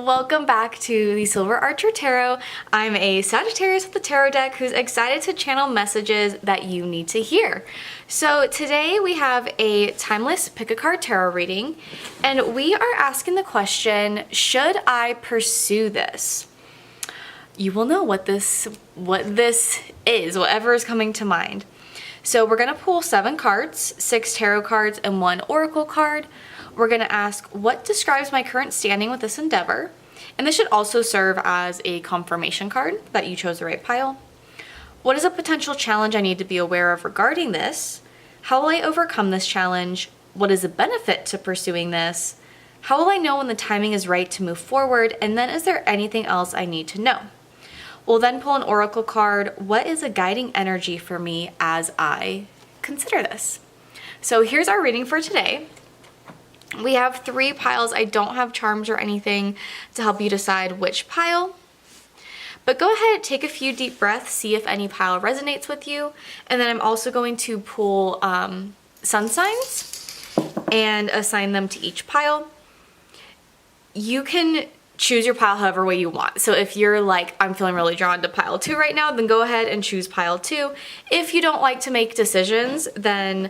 welcome back to the Silver Archer Tarot. I'm a Sagittarius with the tarot deck who's excited to channel messages that you need to hear. So today we have a timeless pick a card tarot reading, and we are asking the question, should I pursue this? You will know what this is, whatever is coming to mind. So we're gonna pull 7 cards, 6 tarot cards and 1 oracle card. We're going to ask, what describes my current standing with this endeavor? And this should also serve as a confirmation card that you chose the right pile. What is a potential challenge I need to be aware of regarding this? How will I overcome this challenge? What is the benefit to pursuing this? How will I know when the timing is right to move forward? And then is there anything else I need to know? We'll then pull an oracle card. What is a guiding energy for me as I consider this? So here's our reading for today. We have 3 piles. I don't have charms or anything to help you decide which pile. But go ahead, take a few deep breaths, see if any pile resonates with you. And then I'm also going to pull sun signs and assign them to each pile. You can choose your pile however way you want. So if you're like, I'm feeling really drawn to pile 2 right now, then go ahead and choose pile 2. If you don't like to make decisions, then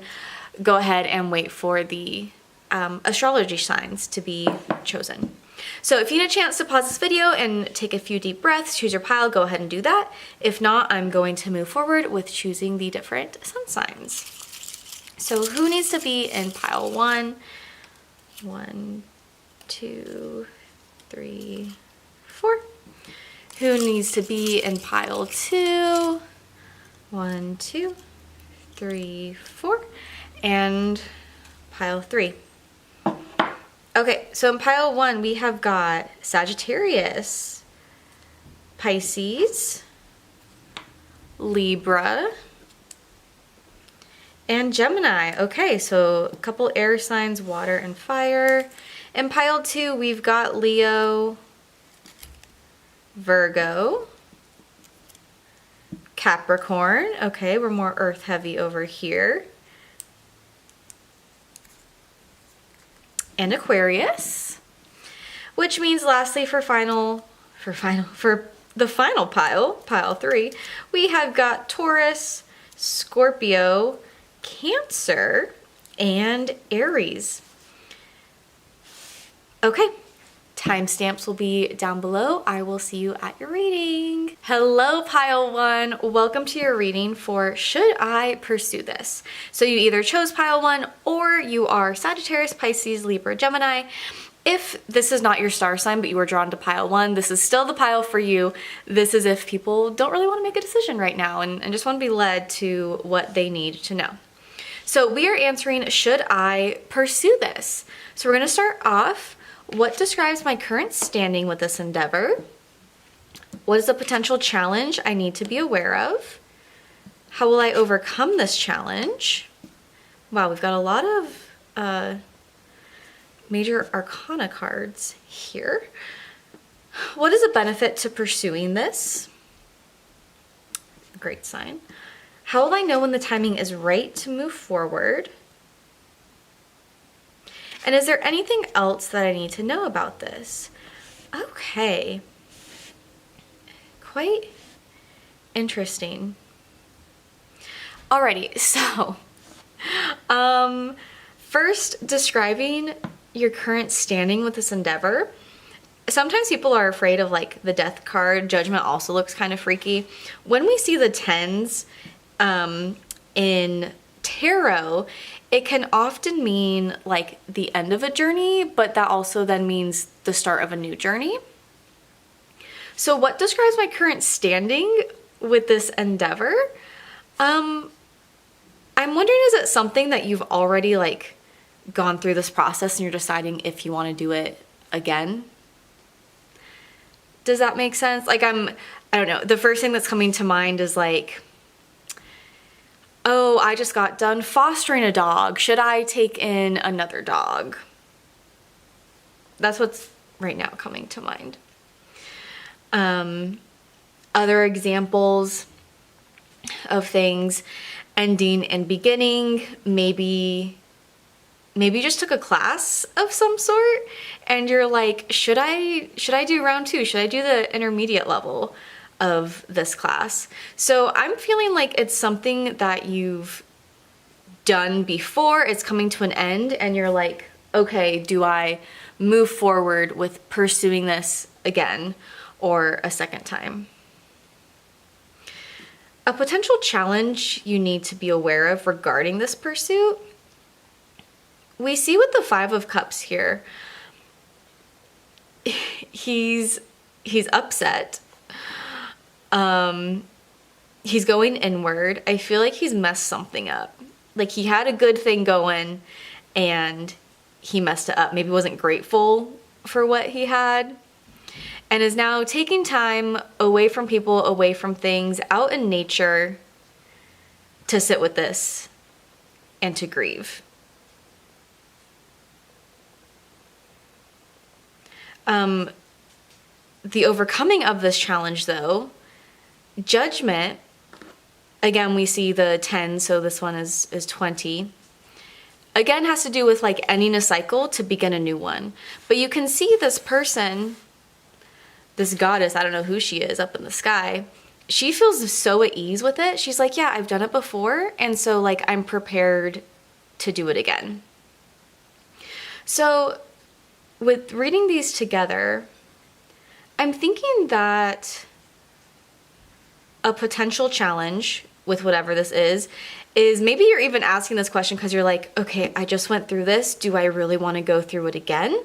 go ahead and wait for the astrology signs to be chosen. So if you need a chance to pause this video and take a few deep breaths, choose your pile, go ahead and do that. If not, I'm going to move forward with choosing the different sun signs. So who needs to be in pile 1? 1, 2, 3, 4. Who needs to be in pile 2? 1, 2, 3, 4. And pile 3. Okay, so in pile 1, we have got Sagittarius, Pisces, Libra, and Gemini. Okay, so a couple air signs, water and fire. In pile 2, we've got Leo, Virgo, Capricorn. Okay, we're more earth heavy over here. And Aquarius, which means lastly for the final pile 3, we have got Taurus, Scorpio, Cancer, and Aries. Okay, timestamps will be down below. I will see you at your reading. Hello, pile 1. Welcome to your reading for should I pursue this? So you either chose pile 1 or you are Sagittarius, Pisces, Libra, Gemini. If this is not your star sign, but you were drawn to pile 1, this is still the pile for you. This is if people don't really want to make a decision right now and just want to be led to what they need to know. So we are answering, should I pursue this? So we're going to start off. What describes my current standing with this endeavor? What is a potential challenge I need to be aware of? How will I overcome this challenge? Wow, we've got a lot of major arcana cards here. What is a benefit to pursuing this? Great sign. How will I know when the timing is right to move forward? And is there anything else that I need to know about this? Okay. Quite interesting. Alrighty, so first describing your current standing with this endeavor. Sometimes people are afraid of like the death card. Judgment also looks kind of freaky. When we see the 10s in tarot, it can often mean like the end of a journey, but that also then means the start of a new journey. So what describes my current standing with this endeavor? I'm wondering, is it something that you've already like gone through this process and you're deciding if you want to do it again? Does that make sense? Like I don't know. The first thing that's coming to mind is like, oh, I just got done fostering a dog. Should I take in another dog? That's what's right now coming to mind. Other examples of things ending and beginning, maybe maybe you just took a class of some sort and you're like, should I do round 2? Should I do the intermediate level of this class? So I'm feeling like it's something that you've done before, it's coming to an end, and you're like, okay, do I move forward with pursuing this again or a second time? A potential challenge you need to be aware of regarding this pursuit, we see with the Five of Cups here, he's upset. He's going inward. I feel like he's messed something up. Like he had a good thing going and he messed it up. Maybe wasn't grateful for what he had and is now taking time away from people, away from things, out in nature to sit with this and to grieve. The overcoming of this challenge though, judgment, again, we see the 10, so this one is 20. Again, has to do with like ending a cycle to begin a new one. But you can see this person, this goddess, I don't know who she is up in the sky, she feels so at ease with it. She's like, yeah, I've done it before, and so like I'm prepared to do it again. So with reading these together, I'm thinking that a potential challenge with whatever this is maybe you're even asking this question because you're like, okay, I just went through this. Do I really want to go through it again?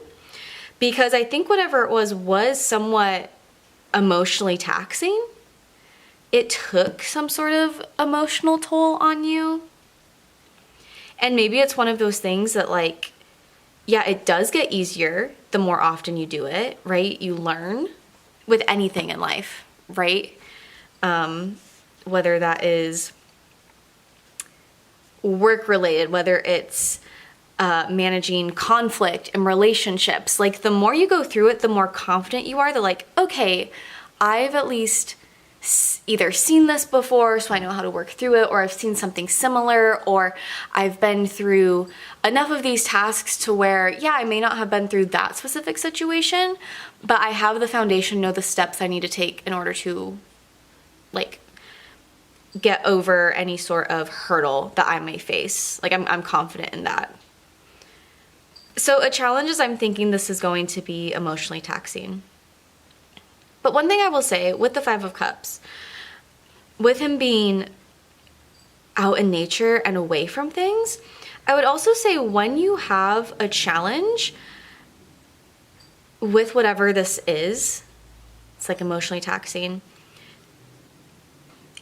Because I think whatever it was somewhat emotionally taxing. It took some sort of emotional toll on you. And maybe it's one of those things that like, yeah, it does get easier the more often you do it, right? You learn with anything in life, right? Whether that is work related, whether it's managing conflict in relationships. Like the more you go through it, the more confident you are. They're like, okay, I've at least either seen this before, so I know how to work through it, or I've seen something similar, or I've been through enough of these tasks to where, yeah, I may not have been through that specific situation, but I have the foundation, know the steps I need to take in order to like get over any sort of hurdle that I may face. Like I'm confident in that. So a challenge is I'm thinking this is going to be emotionally taxing. But one thing I will say with the Five of Cups, with him being out in nature and away from things, I would also say when you have a challenge with whatever this is, it's like emotionally taxing,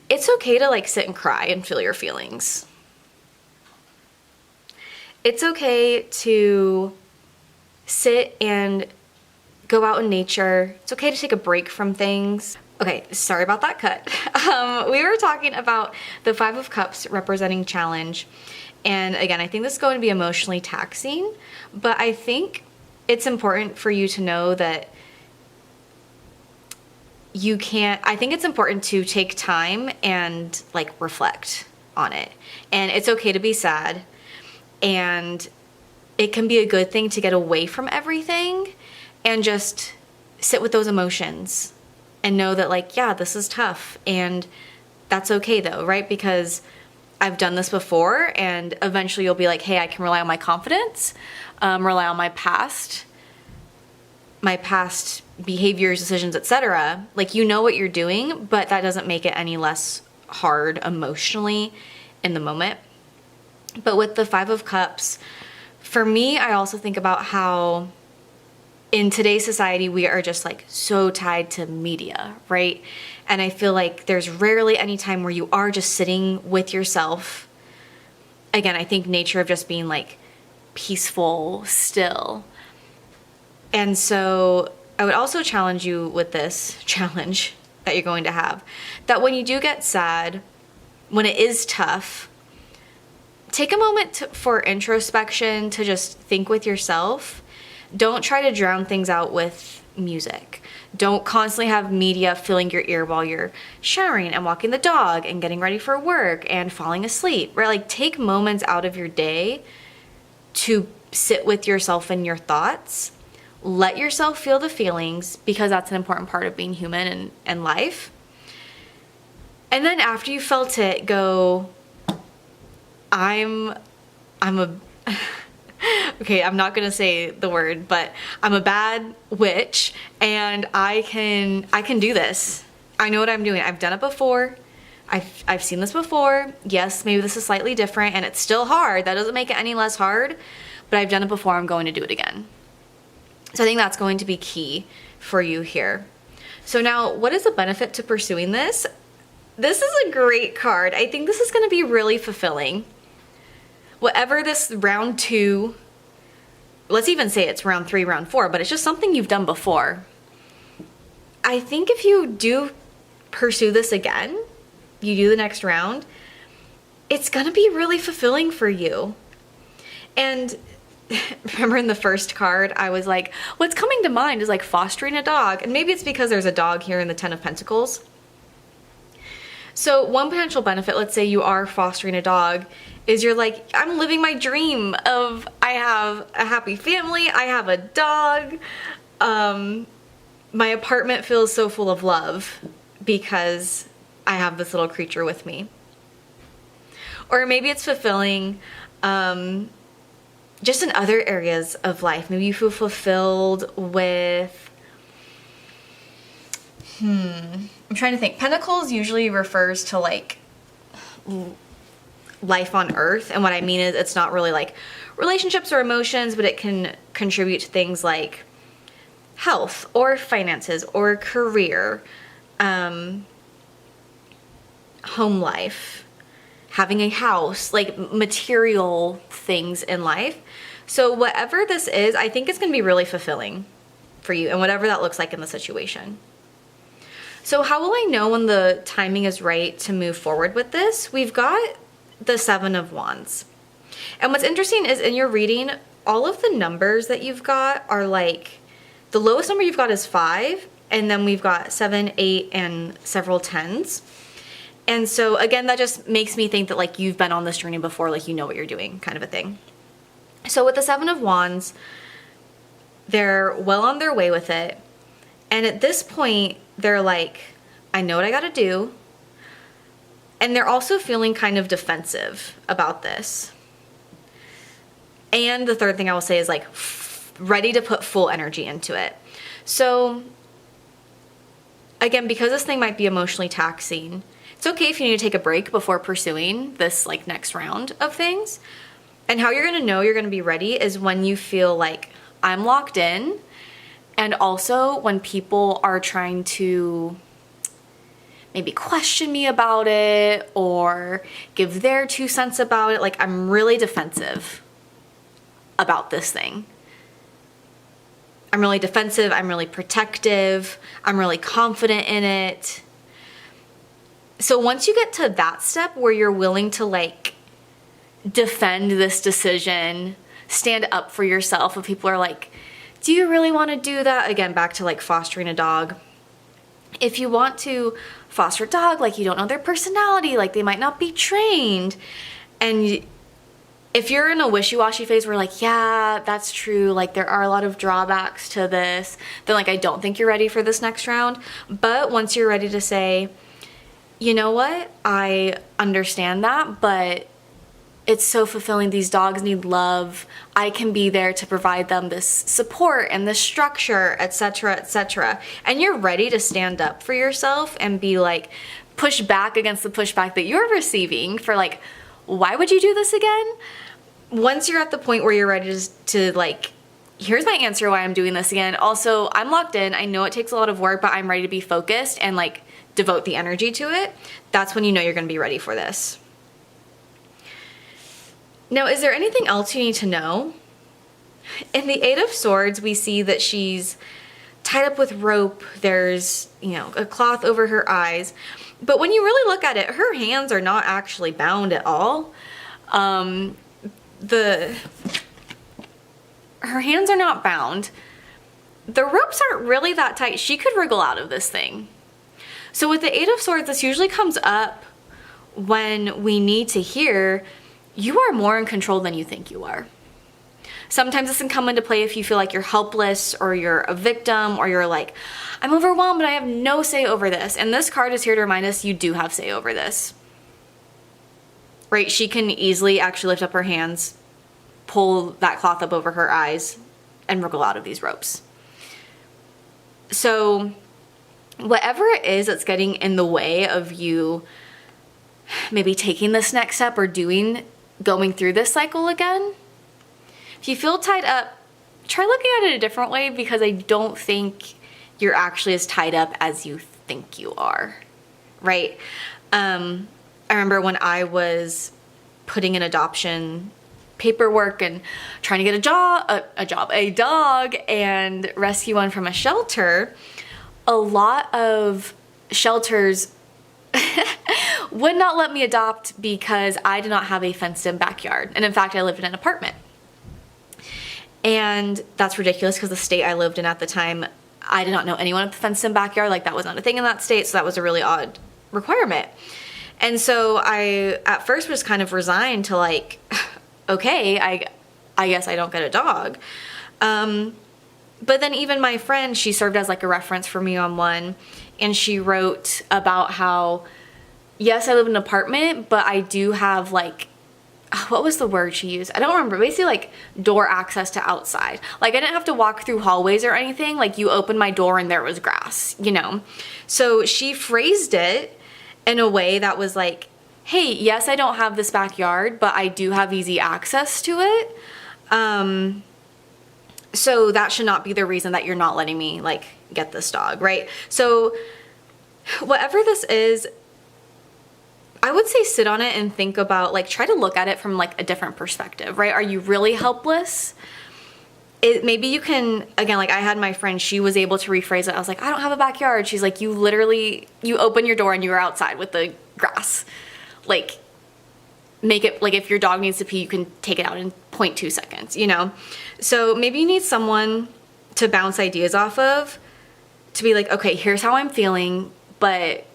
it's okay to like sit and cry and feel your feelings. It's okay to sit and go out in nature. It's okay to take a break from things. Okay, sorry about that cut. We were talking about the Five of Cups representing challenge. And again, I think this is going to be emotionally taxing, but I think it's important for you to know that I think it's important to take time and like reflect on it. And it's okay to be sad. And it can be a good thing to get away from everything and just sit with those emotions and know that like, yeah, this is tough and that's okay though, right? Because I've done this before and eventually you'll be like, hey, I can rely on my confidence, rely on my past behaviors, decisions, etc. Like you know what you're doing, but that doesn't make it any less hard emotionally in the moment. But with the Five of Cups, for me, I also think about how in today's society, we are just like so tied to media, right? And I feel like there's rarely any time where you are just sitting with yourself. Again, I think nature of just being like peaceful, still. And so I would also challenge you with this challenge that you're going to have, that when you do get sad, when it is tough, take a moment for introspection, to just think with yourself. Don't try to drown things out with music. Don't constantly have media filling your ear while you're showering and walking the dog and getting ready for work and falling asleep, right? Like take moments out of your day to sit with yourself and your thoughts. Let yourself feel the feelings, because that's an important part of being human and life. And then after you felt it, go, I'm a, okay, I'm not gonna say the word, but I'm a bad witch and I can do this. I know what I'm doing. I've done it before. I've seen this before. Yes, maybe this is slightly different and it's still hard. That doesn't make it any less hard, but I've done it before. I'm going to do it again. So I think that's going to be key for you here. So now, what is the benefit to pursuing this? This is a great card. I think this is going to be really fulfilling. Whatever this round 2, let's even say it's round 3, round 4, but it's just something you've done before. I think if you do pursue this again, you do the next round, it's going to be really fulfilling for you. And remember in the first card, I was like, what's coming to mind is like fostering a dog. And maybe it's because there's a dog here in the 10 of Pentacles. So one potential benefit, let's say you are fostering a dog, is you're like, I'm living my dream of, I have a happy family, I have a dog, my apartment feels so full of love because I have this little creature with me. Or maybe it's fulfilling just in other areas of life. Maybe you feel fulfilled with, I'm trying to think. Pentacles usually refers to like life on earth. And what I mean is it's not really like relationships or emotions, but it can contribute to things like health or finances or career, home life, having a house, like material things in life. So whatever this is, I think it's going to be really fulfilling for you, and whatever that looks like in the situation. So how will I know when the timing is right to move forward with this? We've got the 7 of Wands. And what's interesting is in your reading, all of the numbers that you've got are like, the lowest number you've got is 5, and then we've got 7, 8, and several 10s. And so again, that just makes me think that like you've been on this journey before, like you know what you're doing, kind of a thing. So with the 7 of Wands, they're well on their way with it. And at this point, they're like, I know what I gotta do. And they're also feeling kind of defensive about this. And the third thing I will say is like ready to put full energy into it. So again, because this thing might be emotionally taxing, it's okay if you need to take a break before pursuing this like next round of things. And how you're gonna know you're gonna be ready is when you feel like I'm locked in, and also when people are trying to maybe question me about it or give their 2 cents about it. Like I'm really defensive about this thing. I'm really defensive, I'm really protective, I'm really confident in it. So once you get to that step where you're willing to like defend this decision, stand up for yourself, if people are like, do you really want to do that? Again, back to like fostering a dog. If you want to foster a dog, like you don't know their personality, like they might not be trained, and if you're in a wishy-washy phase where like, yeah, that's true, like there are a lot of drawbacks to this, then like I don't think you're ready for this next round. But once you're ready to say, you know what, I understand that, but it's so fulfilling. These dogs need love. I can be there to provide them this support and this structure, etc., etc. And you're ready to stand up for yourself and be like, push back against the pushback that you're receiving for like, why would you do this again? Once you're at the point where you're ready to like, here's my answer why I'm doing this again. Also, I'm locked in. I know it takes a lot of work, but I'm ready to be focused and like devote the energy to it. That's when you know you're going to be ready for this. Now, is there anything else you need to know? In the 8 of Swords, we see that she's tied up with rope. There's, you know, a cloth over her eyes. But when you really look at it, her hands are not actually bound at all. Her hands are not bound. The ropes aren't really that tight. She could wriggle out of this thing. So with the 8 of Swords, this usually comes up when we need to hear, you are more in control than you think you are. Sometimes this can come into play if you feel like you're helpless or you're a victim or you're like, I'm overwhelmed but I have no say over this. And this card is here to remind us you do have say over this. Right? She can easily actually lift up her hands, pull that cloth up over her eyes, and wriggle out of these ropes. So whatever it is that's getting in the way of you maybe taking this next step or going through this cycle again, if you feel tied up, try looking at it a different way, because I don't think you're actually as tied up as you think you are, right? I remember when I was putting in adoption paperwork and trying to get a dog and rescue one from a shelter, a lot of shelters would not let me adopt because I did not have a fenced-in backyard. And in fact, I lived in an apartment. And that's ridiculous because the state I lived in at the time, I did not know anyone with a fenced-in backyard. Like, that was not a thing in that state, so that was a really odd requirement. And so I, at first, was kind of resigned to like, okay, I guess I don't get a dog. But then even my friend, she served as like a reference for me on one, and she wrote about how, yes, I live in an apartment, but I do have like, what was the word she used? I don't remember. Basically like door access to outside. Like, I didn't have to walk through hallways or anything. Like, you opened my door and there was grass, you know? So she phrased it in a way that was like, hey, yes, I don't have this backyard, but I do have easy access to it. So that should not be the reason that you're not letting me like get this dog, right? So whatever this is, I would say sit on it and think about, like, try to look at it from like a different perspective, right? Are you really helpless? Maybe you can, again, like I had my friend, she was able to rephrase it. I was like, I don't have a backyard. She's like, you open your door and you are outside with the grass. Like, make it, like, if your dog needs to pee, you can take it out in 0.2 seconds, you know? So maybe you need someone to bounce ideas off of, to be like, okay, here's how I'm feeling, but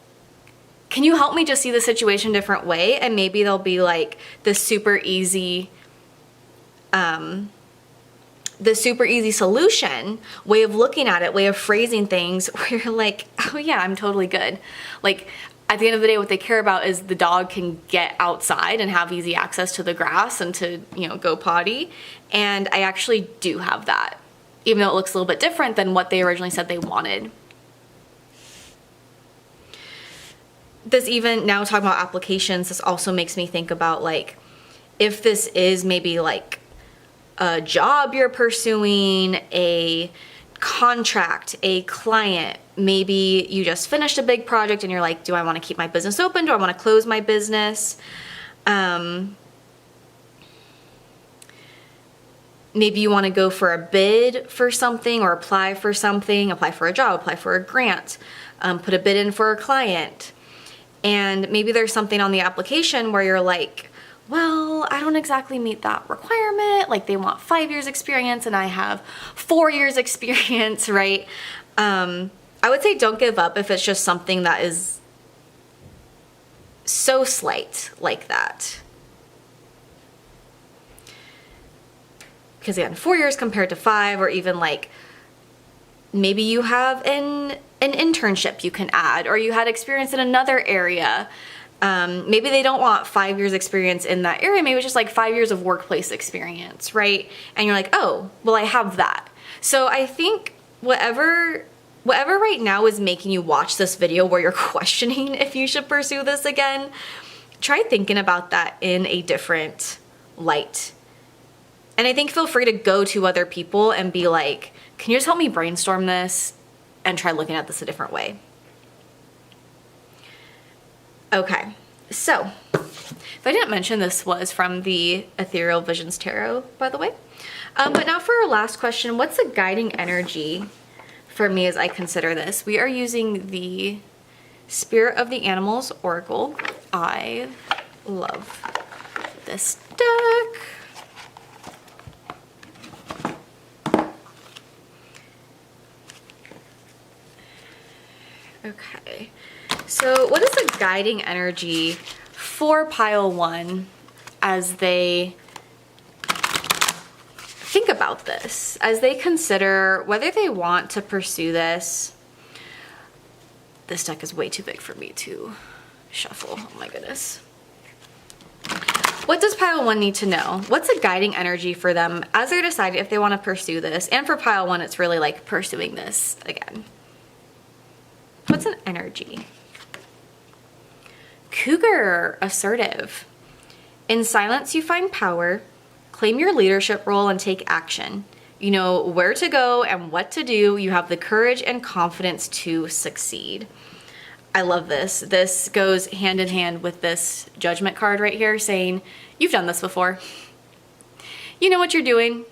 can you help me just see the situation a different way? And maybe there'll be like this super easy solution, way of looking at it, way of phrasing things, where you're like, oh yeah, I'm totally good. Like, at the end of the day, what they care about is the dog can get outside and have easy access to the grass and to, you know, go potty. And I actually do have that, even though it looks a little bit different than what they originally said they wanted. This, even now talking about applications, this also makes me think about, like, if this is maybe like a job you're pursuing, a contract, a client, maybe you just finished a big project and you're like, do I want to keep my business open? Do I want to close my business? Maybe you want to go for a bid for something, or apply for something, apply for a job, apply for a grant, put a bid in for a client. And maybe there's something on the application where you're like, well, I don't exactly meet that requirement. Like, they want 5 years experience and I have 4 years experience, right? I would say don't give up if it's just something that is so slight like that. Because again, 4 years compared to 5, or even like maybe you have an internship you can add, or you had experience in another area. Maybe they don't want 5 years experience in that area. Maybe it's just like 5 years of workplace experience, right? And you're like, oh, well, I have that. So I think whatever right now is making you watch this video where you're questioning if you should pursue this again, try thinking about that in a different light. And I think feel free to go to other people and be like, can you just help me brainstorm this and try looking at this a different way? Okay, so if I didn't mention, this was from the Ethereal Visions Tarot, by the way. But now for our last question, what's the guiding energy for me as I consider this? We are using the Spirit of the Animals Oracle. I love this deck. Okay, so what is the guiding energy for pile 1 as they think about this as they consider whether they want to pursue this. This deck is way too big for me to shuffle. Oh my goodness. What does pile 1 need to know? What's a guiding energy for them as they're deciding if they want to pursue this? And for pile 1, it's really like pursuing this again. What's an energy? Cougar, assertive. In silence, you find power. Claim your leadership role and take action. You know where to go and what to do. You have the courage and confidence to succeed. I love this. This goes hand in hand with this judgment card right here saying, you've done this before. You know what you're doing,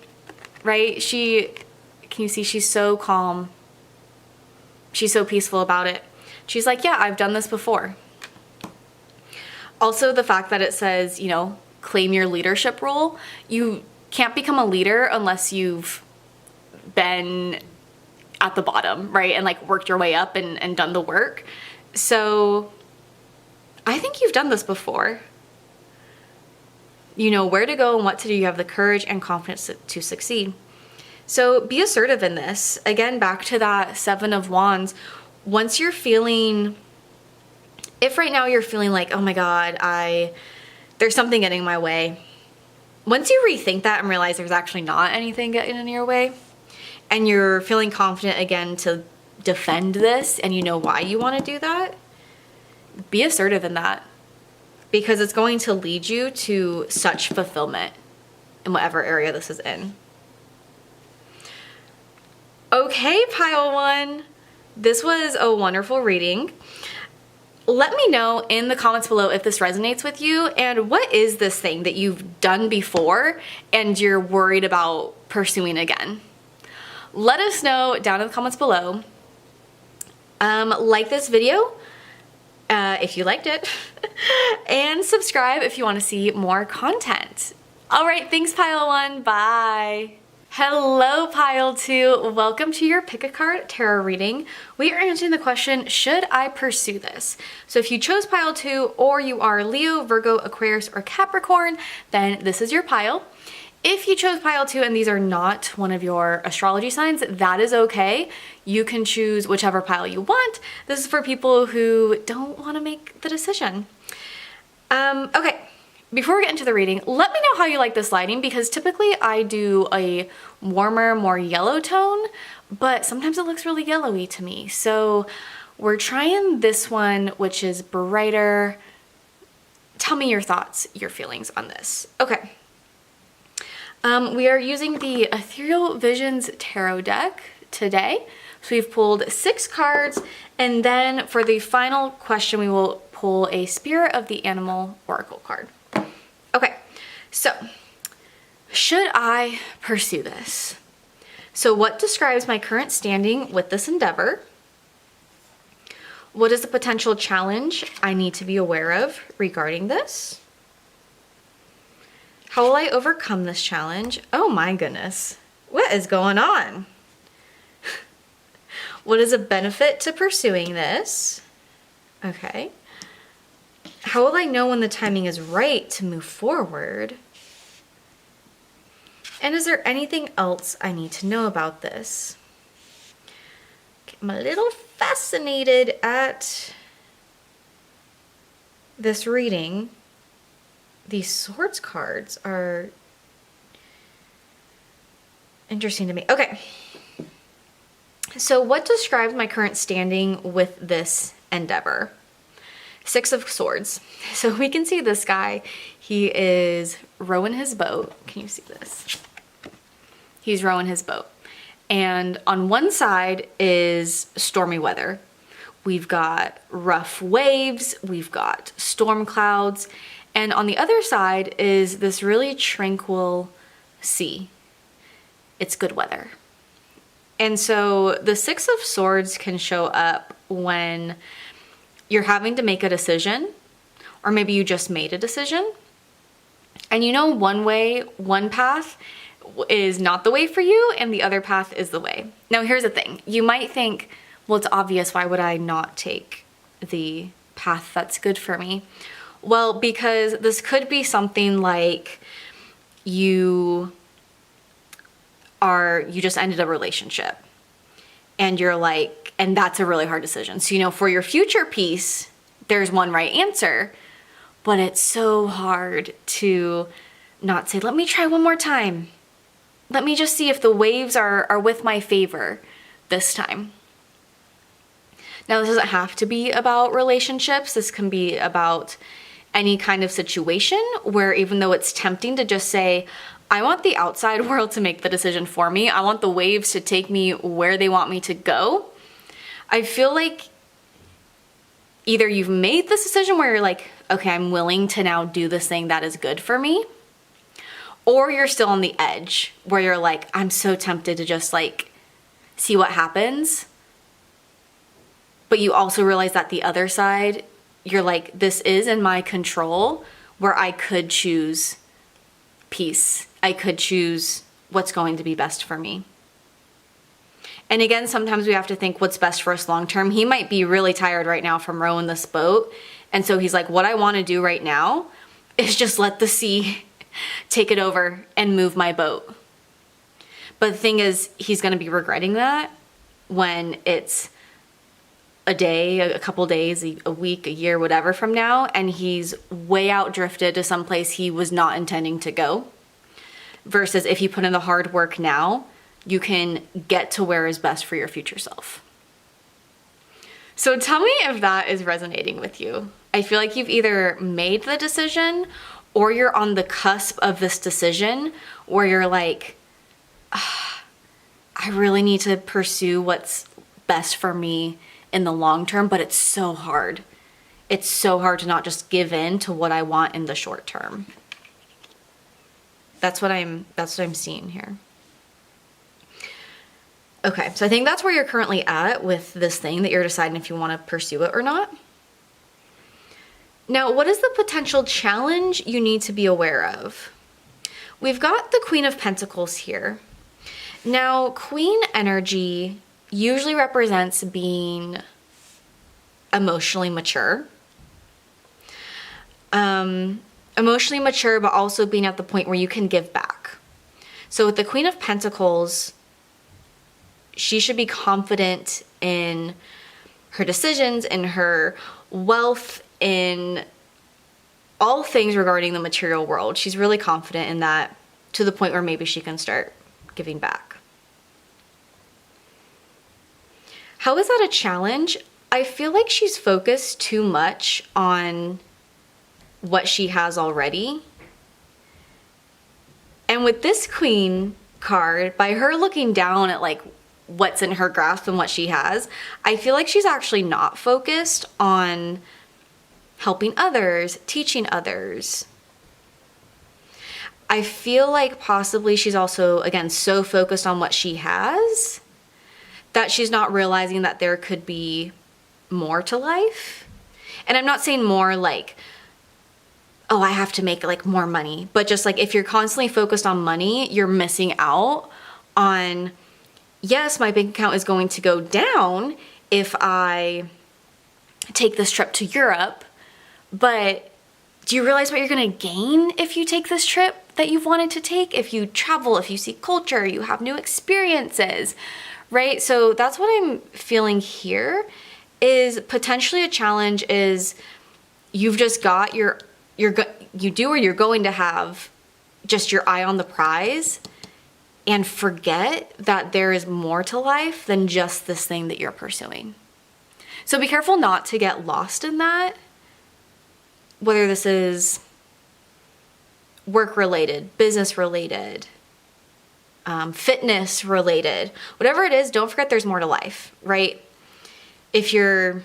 right? Can you see she's so calm? She's so peaceful about it. She's like, yeah, I've done this before. Also, the fact that it says, you know, claim your leadership role. You can't become a leader unless you've been at the bottom, right? And like worked your way up and done the work. So I think you've done this before. You know where to go and what to do. You have the courage and confidence to succeed. So be assertive in this. Again, back to that 7 of Wands. Once you're feeling, if right now you're feeling like, oh my God, there's something getting in my way. Once you rethink that and realize there's actually not anything getting in your way, and you're feeling confident again to defend this and you know why you want to do that, be assertive in that, because it's going to lead you to such fulfillment in whatever area this is in. Okay, pile 1, this was a wonderful reading. Let me know in the comments below if this resonates with you, and what is this thing that you've done before and you're worried about pursuing again? Let us know down in the comments below. Like this video if you liked it, and subscribe if you want to see more content. All right, thanks pile 1, bye. Hello pile 2, welcome to your pick a card tarot reading. We are answering the question, should I pursue this? So if you chose pile 2 or you are Leo, Virgo, Aquarius, or Capricorn, then this is your pile. If you chose pile 2 and these are not one of your astrology signs, that is okay. You can choose whichever pile you want. This is for people who don't want to make the decision. Okay, before we get into the reading, let me know how you like this lighting, because typically I do a warmer, more yellow tone, but sometimes it looks really yellowy to me. So we're trying this one, which is brighter. Tell me your thoughts, your feelings on this. Okay. We are using the Ethereal Visions Tarot deck today. So we've pulled 6 cards, and then for the final question, we will pull a Spirit of the Animal Oracle card. Okay, so should I pursue this? So what describes my current standing with this endeavor? What is the potential challenge I need to be aware of regarding this? How will I overcome this challenge? Oh my goodness. What is going on? What is a benefit to pursuing this? Okay. How will I know when the timing is right to move forward? And is there anything else I need to know about this? Okay, I'm a little fascinated at this reading. These swords cards are interesting to me. Okay. So what describes my current standing with this endeavor? 6 of Swords. So we can see this guy. He is rowing his boat. Can you see this? He's rowing his boat. And on one side is stormy weather. We've got rough waves. We've got storm clouds. And on the other side is this really tranquil sea. It's good weather. And so the 6 of Swords can show up when you're having to make a decision, or maybe you just made a decision. And you know one way, one path is not the way for you, and the other path is the way. Now here's the thing. You might think, well, it's obvious, why would I not take the path that's good for me? Well, because this could be something like you are you just ended a relationship and you're like, and that's a really hard decision. So, you know, for your future peace, there's one right answer, but it's so hard to not say, let me try one more time. Let me just see if the waves are with my favor this time. Now, this doesn't have to be about relationships. This can be about any kind of situation where even though it's tempting to just say, I want the outside world to make the decision for me. I want the waves to take me where they want me to go. I feel like either you've made this decision where you're like, okay, I'm willing to now do this thing that is good for me. Or you're still on the edge where you're like, I'm so tempted to just like see what happens. But you also realize that the other side, you're like, this is in my control where I could choose peace. I could choose what's going to be best for me. And again, sometimes we have to think what's best for us long term. He might be really tired right now from rowing this boat. And so he's like, what I want to do right now is just let the sea take it over and move my boat. But the thing is, he's going to be regretting that when it's a day, a couple days, a week, a year, whatever from now, and he's way out drifted to someplace he was not intending to go. Versus if you put in the hard work now, you can get to where is best for your future self. So tell me if that is resonating with you. I feel like you've either made the decision or you're on the cusp of this decision where you're like, I really need to pursue what's best for me in the long term, but it's so hard. It's so hard to not just give in to what I want in the short term. That's what I'm seeing here. Okay, so I think that's where you're currently at with this thing that you're deciding if you want to pursue it or not. Now, what is the potential challenge you need to be aware of? We've got the Queen of Pentacles here. Now, Queen energy usually represents being emotionally mature. Emotionally mature, but also being at the point where you can give back. So with the Queen of Pentacles, she should be confident in her decisions, in her wealth, in all things regarding the material world. She's really confident in that to the point where maybe she can start giving back. How is that a challenge? I feel like she's focused too much on what she has already. And with this Queen card, by her looking down at like what's in her grasp and what she has, I feel like she's actually not focused on helping others, teaching others. I feel like possibly she's also, again, so focused on what she has that she's not realizing that there could be more to life. And I'm not saying more like, oh, I have to make like more money, but just like if you're constantly focused on money, you're missing out on, yes, my bank account is going to go down if I take this trip to Europe, but do you realize what you're going to gain if you take this trip that you've wanted to take? If you travel, if you see culture, you have new experiences, right? So that's what I'm feeling here is potentially a challenge is you've just got you do or you're going to have just your eye on the prize and forget that there is more to life than just this thing that you're pursuing. So be careful not to get lost in that, whether this is work related, business related, fitness related, whatever it is, don't forget there's more to life, right? If you're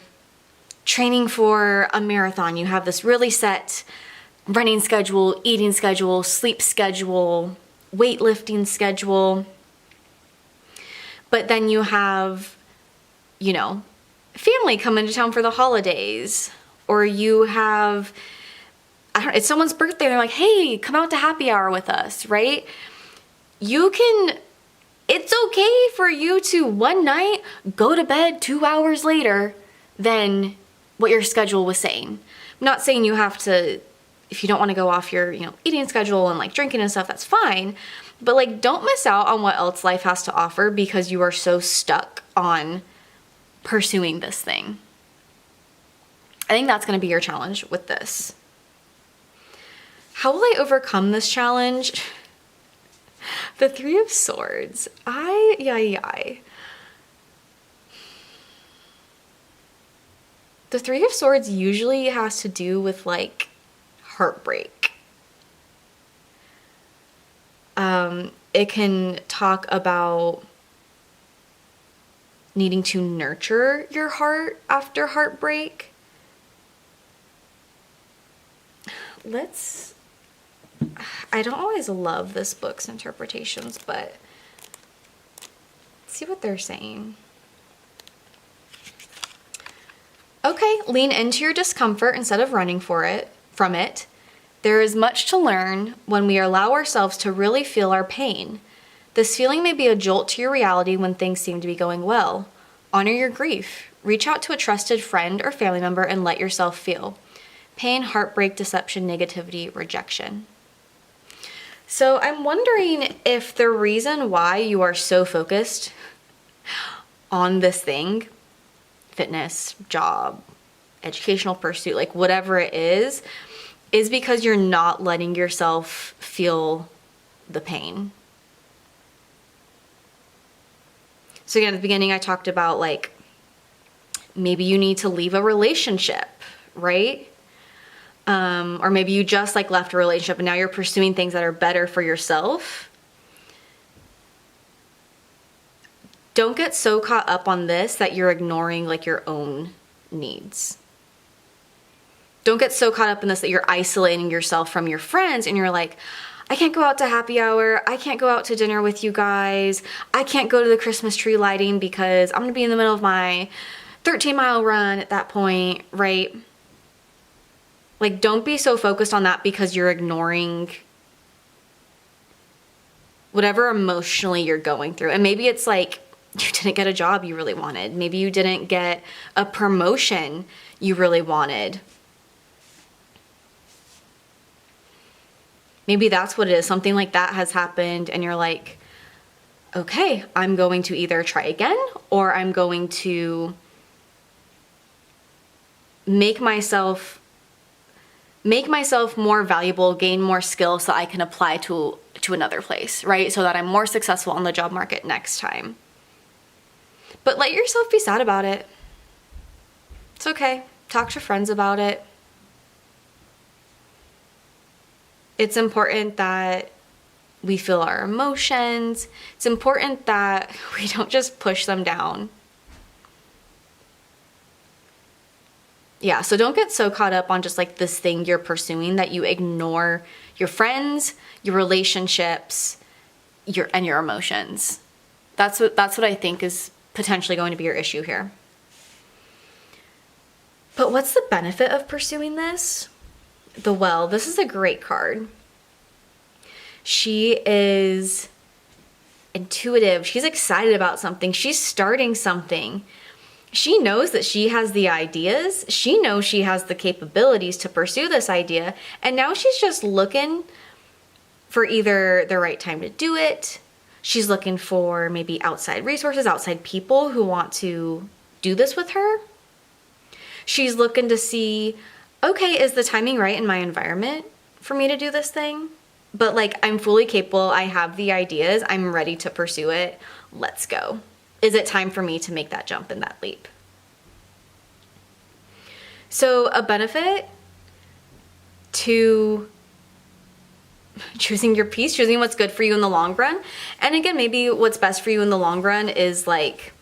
training for a marathon, you have this really set running schedule, eating schedule, sleep schedule, weightlifting schedule. But then you have, you know, family come into town for the holidays, or you have, it's someone's birthday, they're like, hey, come out to happy hour with us, right? It's okay for you to one night go to bed 2 hours later than what your schedule was saying. I'm not saying you have to, if you don't want to go off your, eating schedule and like drinking and stuff, that's fine. But like, don't miss out on what else life has to offer because you are so stuck on pursuing this thing. I think that's going to be your challenge with this. How will I overcome this challenge? The Three of Swords. The Three of Swords usually has to do with like heartbreak. It can talk about needing to nurture your heart after heartbreak. I don't always love this book's interpretations, but let's see what they're saying. Okay, lean into your discomfort instead of running from it. There is much to learn when we allow ourselves to really feel our pain. This feeling may be a jolt to your reality when things seem to be going well. Honor your grief. Reach out to a trusted friend or family member and let yourself feel. Pain, heartbreak, deception, negativity, rejection. So I'm wondering if the reason why you are so focused on this thing, fitness, job, educational pursuit, like whatever it is because you're not letting yourself feel the pain. So again, at the beginning, I talked about like, maybe you need to leave a relationship, right? Or maybe you just like left a relationship and now you're pursuing things that are better for yourself. Don't get so caught up on this that you're ignoring like your own needs. Don't get so caught up in this that you're isolating yourself from your friends and you're like, I can't go out to happy hour. I can't go out to dinner with you guys. I can't go to the Christmas tree lighting because I'm going to be in the middle of my 13-mile run at that point, right? Like, don't be so focused on that because you're ignoring whatever emotionally you're going through. And maybe it's like you didn't get a job you really wanted. Maybe you didn't get a promotion you really wanted. Maybe that's what it is. Something like that has happened and you're like, okay, I'm going to either try again or I'm going to make myself more valuable, gain more skills so I can apply to another place, right? So that I'm more successful on the job market next time. But let yourself be sad about it. It's okay. Talk to friends about it. It's important that we feel our emotions. It's important that we don't just push them down. Yeah, so don't get so caught up on just like this thing you're pursuing that you ignore your friends, your relationships, your emotions. That's what I think is potentially going to be your issue here. But what's the benefit of pursuing this? The Well. This is a great card. She is intuitive. She's excited about something. She's starting something. She knows that she has the ideas. She knows she has the capabilities to pursue this idea. And now she's just looking for either the right time to do it. She's looking for maybe outside resources, outside people who want to do this with her. She's looking to see, okay, is the timing right in my environment for me to do this thing? But like, I'm fully capable. I have the ideas. I'm ready to pursue it. Let's go. Is it time for me to make that jump and that leap? So a benefit to choosing your peace, choosing what's good for you in the long run. And again, maybe what's best for you in the long run is like,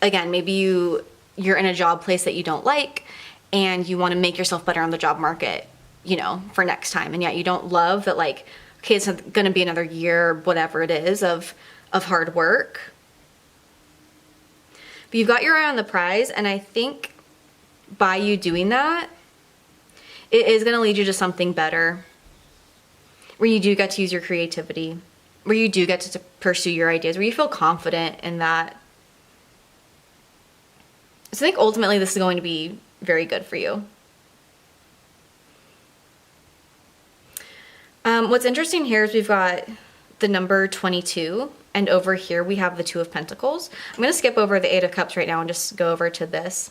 again, maybe you're in a job place that you don't like and you want to make yourself better on the job market, you know, for next time. And yet you don't love that, like, okay, it's going to be another year, whatever it is, of hard work. But you've got your eye on the prize, and I think by you doing that, it is going to lead you to something better, where you do get to use your creativity, where you do get to pursue your ideas, where you feel confident in that. So I think ultimately this is going to be very good for you. What's interesting here is we've got the number 22, and over here we have the Two of Pentacles. I'm going to skip over the Eight of Cups right now and just go over to this.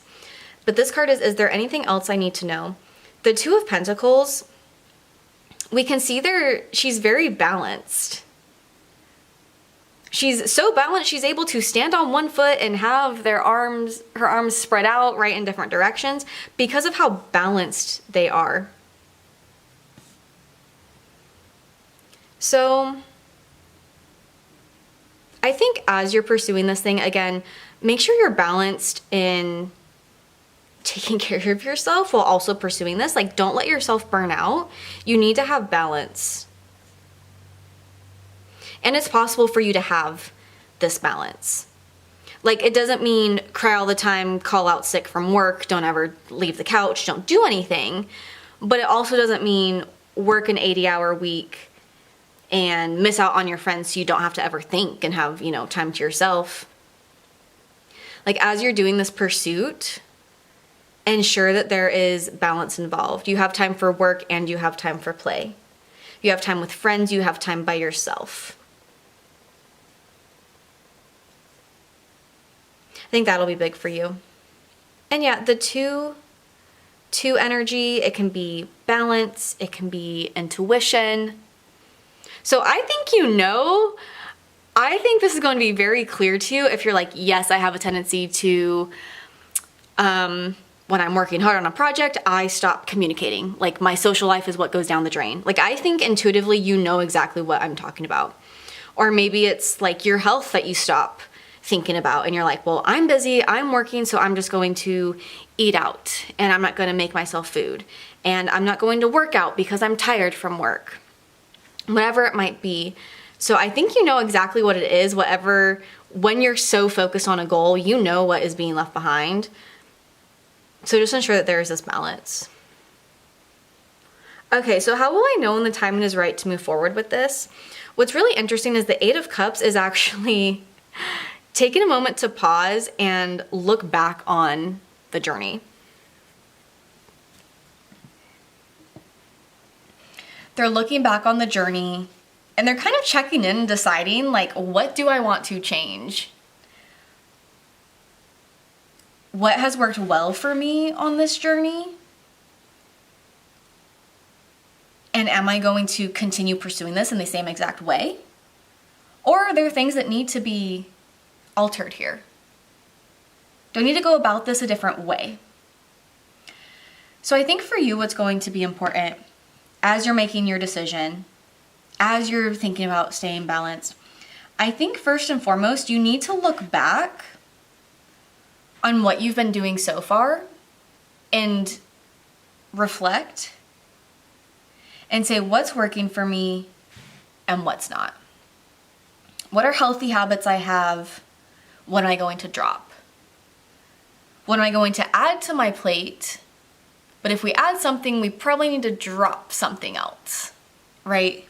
But this card is there anything else I need to know? The Two of Pentacles, we can see she's very balanced. She's so balanced, she's able to stand on one foot and have her arms spread out right in different directions because of how balanced they are. So I think as you're pursuing this thing, again, make sure you're balanced in taking care of yourself while also pursuing this. Like, don't let yourself burn out. You need to have balance. And it's possible for you to have this balance. Like, it doesn't mean cry all the time, call out sick from work, don't ever leave the couch, don't do anything. But it also doesn't mean work an 80-hour week and miss out on your friends so you don't have to ever think and have, you know, time to yourself. Like, as you're doing this pursuit, ensure that there is balance involved. You have time for work and you have time for play. You have time with friends, you have time by yourself. I think that'll be big for you. And yeah, the two energy, it can be balance, it can be intuition. So I think I think this is going to be very clear to you if you're like, yes, I have a tendency to, when I'm working hard on a project, I stop communicating. Like, my social life is what goes down the drain. Like, I think intuitively you know exactly what I'm talking about. Or maybe it's like your health that you stop thinking about and you're like, well, I'm busy, I'm working, so I'm just going to eat out and I'm not going to make myself food and I'm not going to work out because I'm tired from work. Whatever it might be. So I think you know exactly what it is, when you're so focused on a goal, you know what is being left behind. So just ensure that there is this balance. Okay, so how will I know when the timing is right to move forward with this? What's really interesting is the Eight of Cups is actually taking a moment to pause and look back on the journey. They're looking back on the journey and they're kind of checking in and deciding, like, what do I want to change? What has worked well for me on this journey? And am I going to continue pursuing this in the same exact way? Or are there things that need to be altered here? Do I need to go about this a different way? So I think for you, what's going to be important as you're making your decision, as you're thinking about staying balanced, I think first and foremost, you need to look back on what you've been doing so far and reflect and say what's working for me and what's not. What are healthy habits I have? What am I going to drop? What am I going to add to my plate? But if we add something, we probably need to drop something else, right?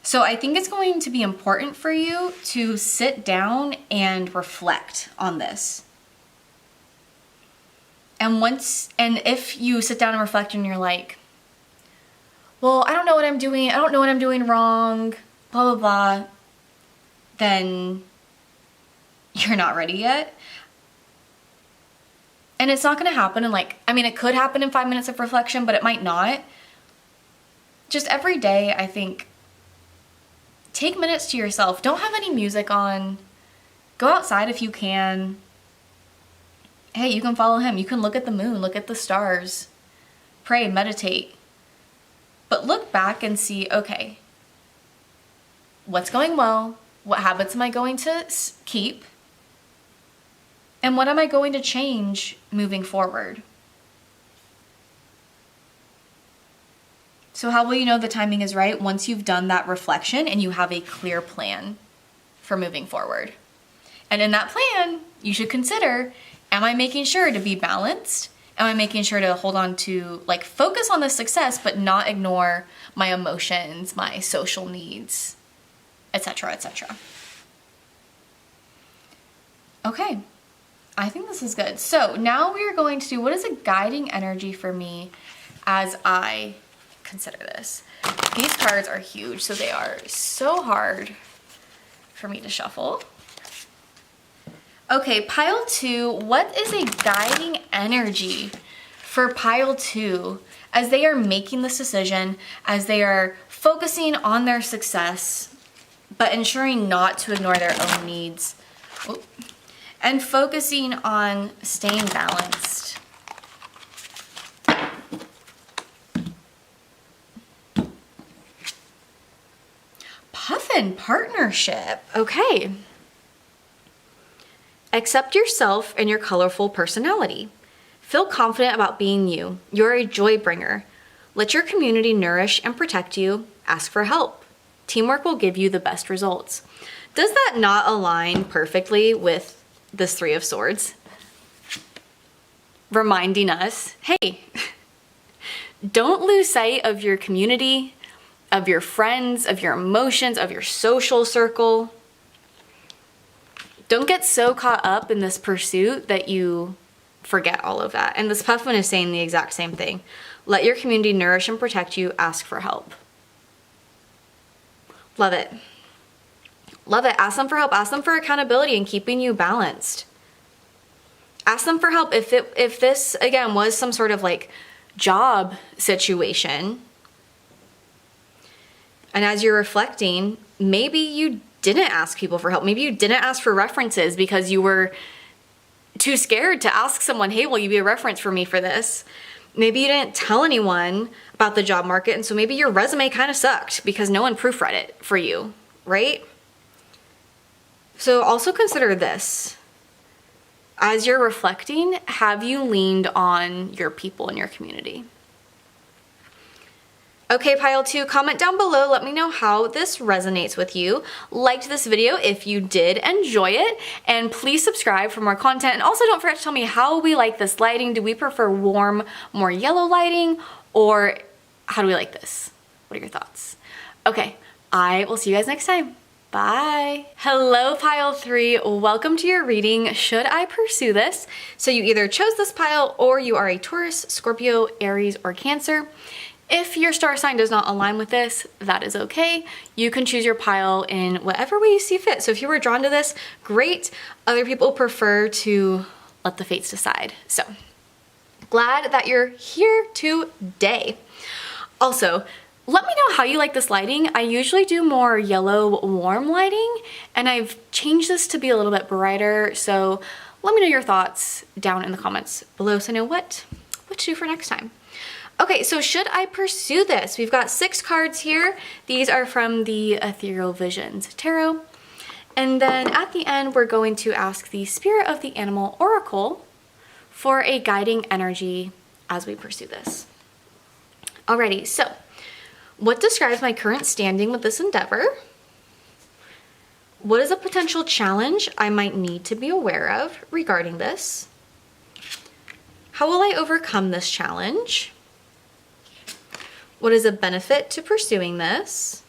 So I think it's going to be important for you to sit down and reflect on this. And if you sit down and reflect and you're like, well, I don't know what I'm doing. I don't know what I'm doing wrong, blah, blah, blah, then you're not ready yet. And it's not going to happen it could happen in 5 minutes of reflection, but it might not. Just every day, I think, take minutes to yourself. Don't have any music on. Go outside if you can. Hey, you can follow him. You can look at the moon, look at the stars, pray, meditate. But look back and see, okay, what's going well? What habits am I going to keep? And what am I going to change moving forward? So how will you know the timing is right? Once you've done that reflection and you have a clear plan for moving forward. And in that plan, you should consider, am I making sure to be balanced? Am I making sure to hold on to, focus on the success, but not ignore my emotions, my social needs, etc., etc. Okay, I think this is good. So now we are going to do, what is a guiding energy for me as I consider this? These cards are huge, so they are so hard for me to shuffle. Okay, pile 2, what is a guiding energy for pile 2 as they are making this decision, as they are focusing on their success, but ensuring not to ignore their own needs, and focusing on staying balanced? Puffin partnership. Okay. Accept yourself and your colorful personality. Feel confident about being you. You're a joy bringer. Let your community nourish and protect you. Ask for help. Teamwork will give you the best results. Does that not align perfectly with this Three of Swords? Reminding us, hey, don't lose sight of your community, of your friends, of your emotions, of your social circle. Don't get so caught up in this pursuit that you forget all of that. And this Puffin is saying the exact same thing. Let your community nourish and protect you. Ask for help. Love it. Love it. Ask them for help. Ask them for accountability and keeping you balanced. Ask them for help. If this, again, was some sort of like job situation, and as you're reflecting, maybe you didn't ask people for help. Maybe you didn't ask for references because you were too scared to ask someone, hey, will you be a reference for me for this? Maybe you didn't tell anyone about the job market, and so maybe your resume kind of sucked because no one proofread it for you, right? So also consider this. As you're reflecting, have you leaned on your people in your community? Okay, pile 2, comment down below. Let me know how this resonates with you. Like this video if you did enjoy it, and please subscribe for more content. And also don't forget to tell me how we like this lighting. Do we prefer warm, more yellow lighting, or how do we like this? What are your thoughts? Okay, I will see you guys next time. Bye. Hello, pile 3. Welcome to your reading. Should I pursue this? So you either chose this pile or you are a Taurus, Scorpio, Aries, or Cancer. If your star sign does not align with this, that is okay. You can choose your pile in whatever way you see fit. So if you were drawn to this, great. Other people prefer to let the fates decide. So glad that you're here today. Also, let me know how you like this lighting. I usually do more yellow warm lighting, and I've changed this to be a little bit brighter. So let me know your thoughts down in the comments below so I know what to do for next time. Okay, so should I pursue this? We've got 6 cards here. These are from the Ethereal Visions Tarot. And then at the end, we're going to ask the Spirit of the Animal Oracle for a guiding energy as we pursue this. Alrighty, so what describes my current standing with this endeavor? What is a potential challenge I might need to be aware of regarding this? How will I overcome this challenge? What is a benefit to pursuing this?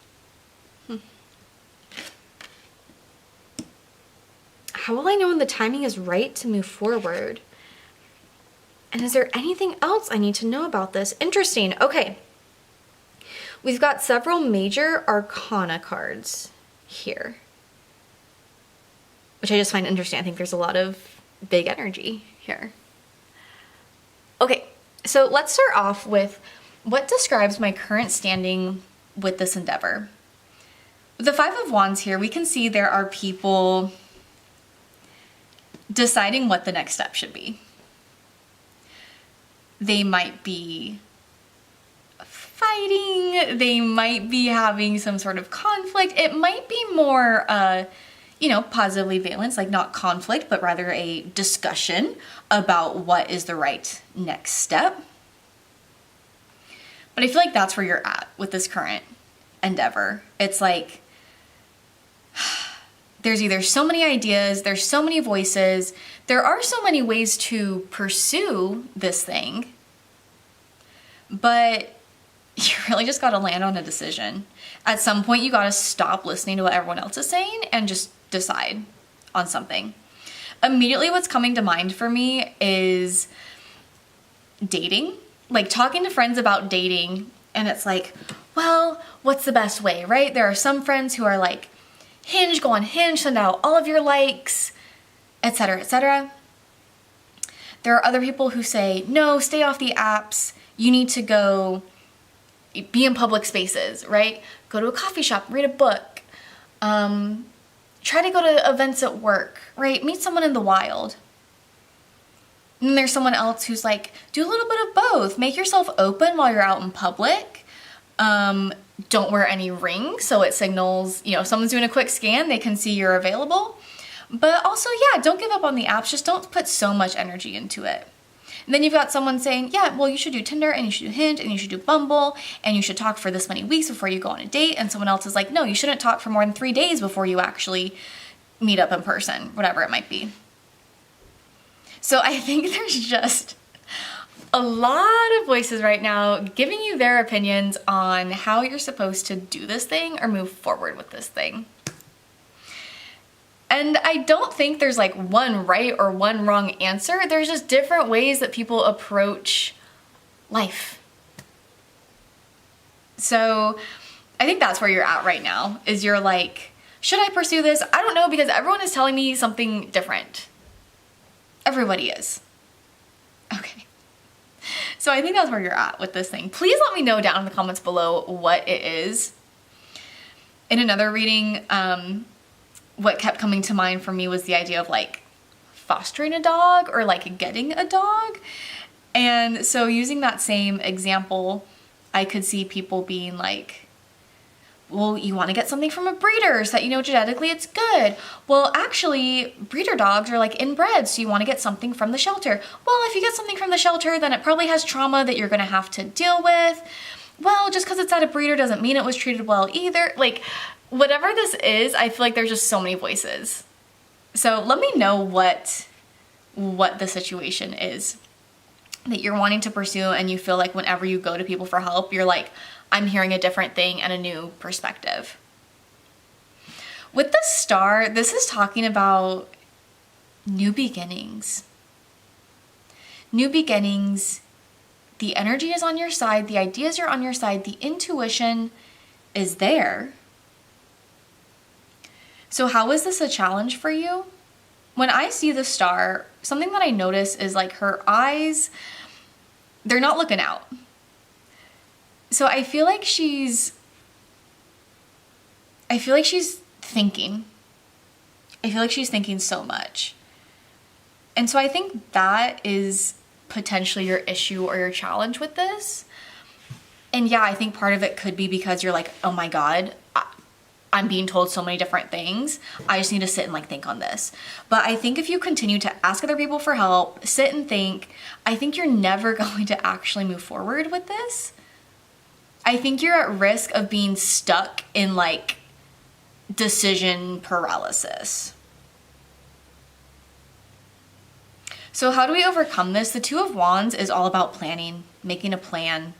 How will I know when the timing is right to move forward? And is there anything else I need to know about this? Interesting. Okay. We've got several major arcana cards here, which I just find interesting. I think there's a lot of big energy here. Okay, so let's start off with what describes my current standing with this endeavor. With the 5 of Wands here, we can see there are people deciding what the next step should be. They might be fighting, they might be having some sort of conflict. It might be more, positively valence, like not conflict, but rather a discussion about what is the right next step. But I feel like that's where you're at with this current endeavor. It's like, there's either so many ideas, there's so many voices, there are so many ways to pursue this thing, but you really just gotta land on a decision. At some point, you gotta stop listening to what everyone else is saying and just decide on something. Immediately what's coming to mind for me is dating. Like talking to friends about dating, and it's like, well, what's the best way, right? There are some friends who are like, Hinge, go on Hinge, send out all of your likes, etc., etc. There are other people who say, no, stay off the apps. You need to go be in public spaces, right? Go to a coffee shop, read a book. Try to go to events at work, right? Meet someone in the wild. And then there's someone else who's like, do a little bit of both. Make yourself open while you're out in public. Don't wear any rings, so it signals, if someone's doing a quick scan, they can see you're available. But also, yeah, don't give up on the apps. Just don't put so much energy into it. And then you've got someone saying, yeah, well, you should do Tinder and you should do Hinge and you should do Bumble and you should talk for this many weeks before you go on a date. And someone else is like, no, you shouldn't talk for more than 3 days before you actually meet up in person, whatever it might be. So I think there's just a lot of voices right now giving you their opinions on how you're supposed to do this thing or move forward with this thing. And I don't think there's like one right or one wrong answer. There's just different ways that people approach life. So I think that's where you're at right now, is you're like, should I pursue this? I don't know, because everyone is telling me something different. Everybody is. Okay. So I think that's where you're at with this thing. Please let me know down in the comments below what it is. In another reading, what kept coming to mind for me was the idea of like fostering a dog or like getting a dog. And so using that same example, I could see people being like, well, you want to get something from a breeder so that genetically it's good. Well, actually, breeder dogs are like inbred, so you want to get something from the shelter. Well, if you get something from the shelter, then it probably has trauma that you're going to have to deal with. Well, just because it's at a breeder doesn't mean it was treated well either. Like, whatever this is, I feel like there's just so many voices. So let me know what the situation is that you're wanting to pursue, and you feel like whenever you go to people for help, you're like, I'm hearing a different thing and a new perspective. With the star, this is talking about new beginnings. New beginnings. The energy is on your side. The ideas are on your side. The intuition is there. So how is this a challenge for you? When I see the star, something that I notice is like her eyes, they're not looking out. So I feel like she's thinking. I feel like she's thinking so much. And so I think that is potentially your issue or your challenge with this. And yeah, I think part of it could be because you're like, oh my God, I'm being told so many different things. I just need to sit and like think on this. But I think if you continue to ask other people for help, sit and think, I think you're never going to actually move forward with this. I think you're at risk of being stuck in like decision paralysis. So how do we overcome this? The Two of Wands is all about planning, making a plan.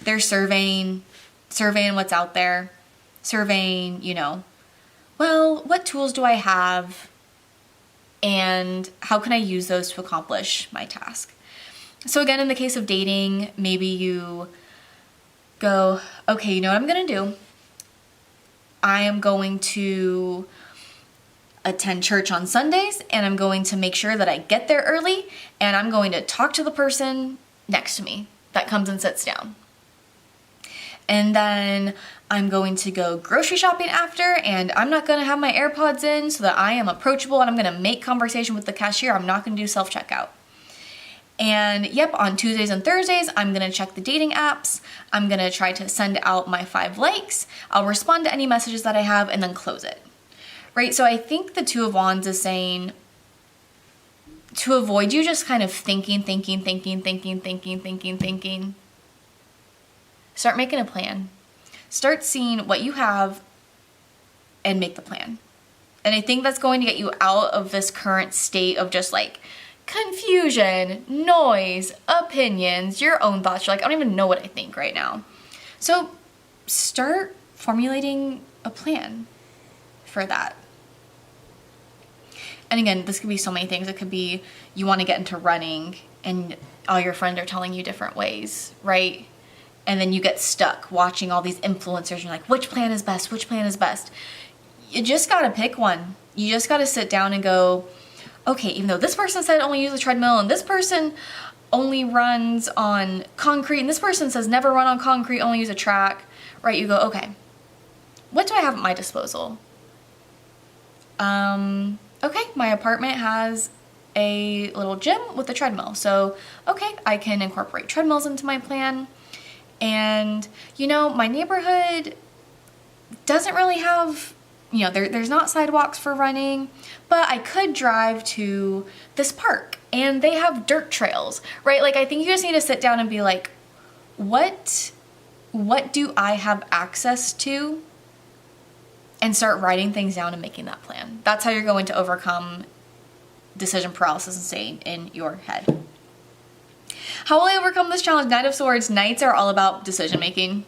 They're surveying what's out there, surveying, well, what tools do I have and how can I use those to accomplish my task? So again, in the case of dating, maybe you go, okay, you know what I'm gonna do? I am going to attend church on Sundays, and I'm going to make sure that I get there early, and I'm going to talk to the person next to me that comes and sits down. And then I'm going to go grocery shopping after, and I'm not going to have my AirPods in so that I am approachable, and I'm going to make conversation with the cashier. I'm not going to do self-checkout. And yep, on Tuesdays and Thursdays, I'm gonna check the dating apps. I'm gonna try to send out my 5 likes. I'll respond to any messages that I have and then close it, right? So I think the Two of Wands is saying to avoid you just kind of thinking. Start making a plan. Start seeing what you have and make the plan. And I think that's going to get you out of this current state of just like confusion, noise, opinions, your own thoughts. You're like, I don't even know what I think right now. So start formulating a plan for that. And again, this could be so many things. It could be you want to get into running and all your friends are telling you different ways, right? and then you get stuck watching all these influencers and you're like, which plan is best? Which plan is best? You just gotta pick one. You just gotta sit down and go, okay, even though this person said only use a treadmill and this person only runs on concrete and this person says never run on concrete, only use a track, right? You go, okay, what do I have at my disposal? Okay, my apartment has a little gym with a treadmill. So, okay, I can incorporate treadmills into my plan. And, you know, my neighborhood doesn't really have, you know, there's not sidewalks for running, but I could drive to this park and they have dirt trails, right? Like, I think you just need to sit down and be like, what do I have access to? And start writing things down and making that plan. That's how you're going to overcome decision paralysis and staying in your head. How will I overcome this challenge? Knight of Swords. Knights are all about decision making.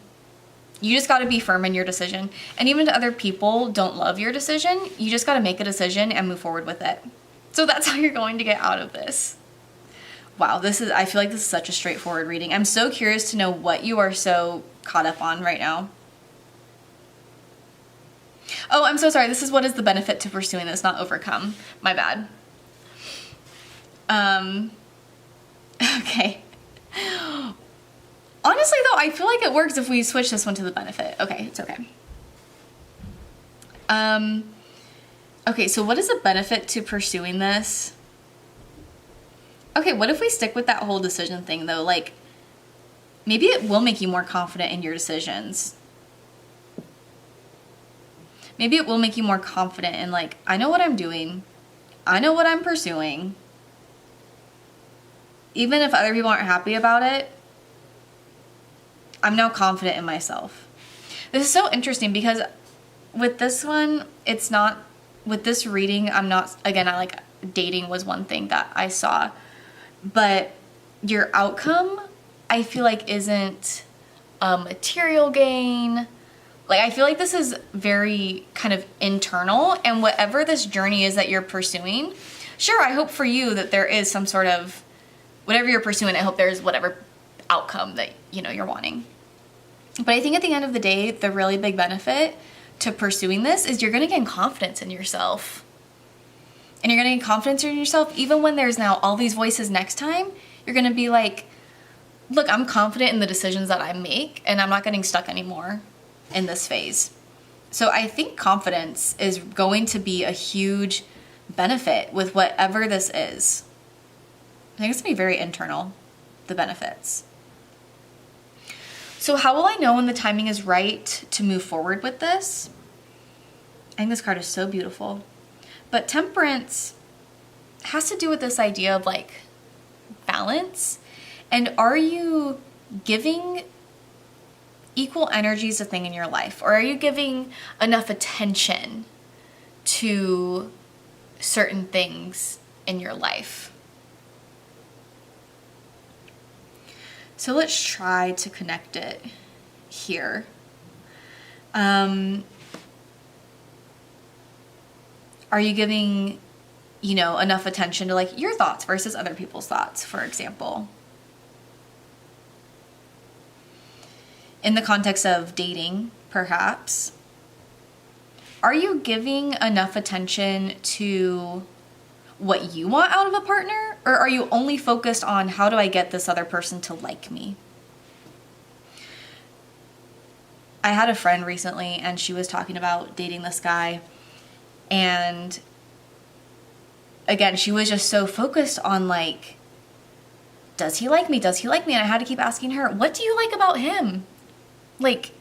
You just got to be firm in your decision. And even if other people don't love your decision, you just got to make a decision and move forward with it. So that's how you're going to get out of this. Wow, I feel like this is such a straightforward reading. I'm so curious to know what you are so caught up on right now. Oh, I'm so sorry. This is what is the benefit to pursuing this, not overcome. My bad. Okay. Honestly, though, I feel like it works if we switch this one to the benefit. Okay, it's okay. Okay, so what is the benefit to pursuing this? Okay, what if we stick with that whole decision thing, though? Like, maybe it will make you more confident in your decisions. Maybe it will make you more confident in, like, I know what I'm doing. I know what I'm pursuing. Even if other people aren't happy about it, I'm now confident in myself. This is so interesting because with this one, it's not, with this reading, I'm not, again, I like, dating was one thing that I saw. But your outcome, I feel like, isn't material gain. Like, I feel like this is very kind of internal, and whatever this journey is that you're pursuing, sure, I hope for you that there is some sort of, whatever you're pursuing, I hope there's whatever outcome that, you know, you're wanting. But I think at the end of the day, the really big benefit to pursuing this is you're going to gain confidence in yourself. And you're going to gain confidence in yourself even when there's now all these voices next time. You're going to be like, look, I'm confident in the decisions that I make, and I'm not getting stuck anymore in this phase. So I think confidence is going to be a huge benefit with whatever this is. I think it's going to be very internal, the benefits. So how will I know when the timing is right to move forward with this? I think this card is so beautiful. But Temperance has to do with this idea of like balance. And are you giving equal energies to thing in your life? Or are you giving enough attention to certain things in your life? So let's try to connect it here. Are you giving, you know, enough attention to like your thoughts versus other people's thoughts, for example? In the context of dating, perhaps, are you giving enough attention to what you want out of a partner? Or are you only focused on how do I get this other person to like me? I had a friend recently and she was talking about dating this guy. And again, she was just so focused on like, does he like me? Does he like me? And I had to keep asking her, what do you like about him? Like,